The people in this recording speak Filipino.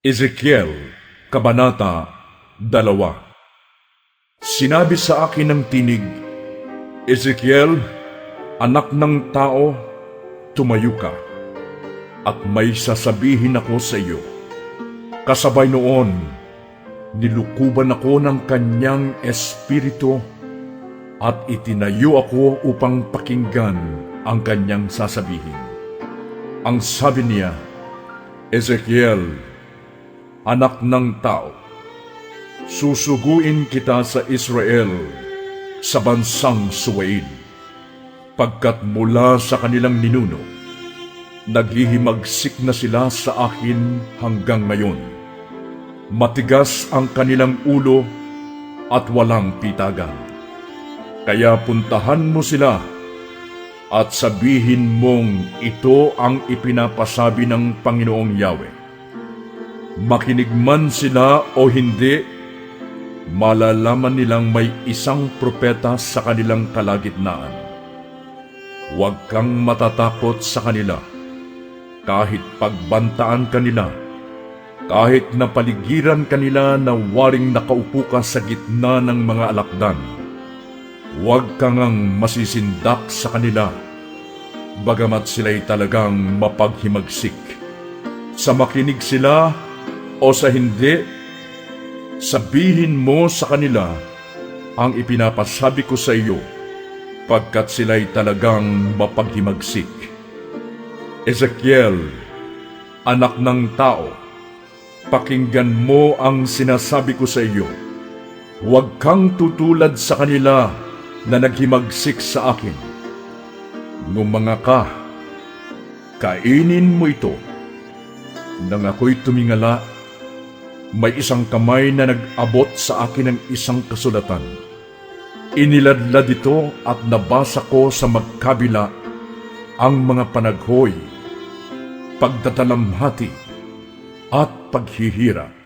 Ezekiel, Kabanata 2. Sinabi sa akin ng tinig, Ezekiel, anak ng tao, tumayo ka, at may sasabihin ako sa iyo. Kasabay noon, nilukuban ako ng kanyang espiritu at itinayo ako upang pakinggan ang kanyang sasabihin. Ang sabi niya, Ezekiel, anak ng tao, susuguin kita sa Israel, sa bansang Suwain, pagkat mula sa kanilang ninuno, naghihimagsik na sila sa akin hanggang ngayon. Matigas ang kanilang ulo at walang pitagan. Kaya puntahan mo sila at sabihin mong ito ang ipinapasabi ng Panginoong Yahweh. Makinig man sila o hindi, malalaman nilang may isang propeta sa kanilang kalagitnaan. Huwag kang matatakot sa kanila, kahit pagbantaan kanila, kahit napaligiran kanila na waring nakaupo ka sa gitna ng mga alakdan. Huwag kang masisindak sa kanila, bagamat sila'y talagang mapaghimagsik. Sa makinig sila o sa hindi, sabihin mo sa kanila ang ipinapasabi ko sa iyo, pagkat sila'y talagang mapaghimagsik. Ezekiel, anak ng tao, pakinggan mo ang sinasabi ko sa iyo. Huwag kang tutulad sa kanila na naghimagsik sa akin. Ngumanga ka, kainin mo ito. Nang ako'y tumingala, may isang kamay na nag-abot sa akin ng isang kasulatan. Iniladlad ito at nabasa ko sa magkabila ang mga panaghoy, pagtatalamhati at paghihirap.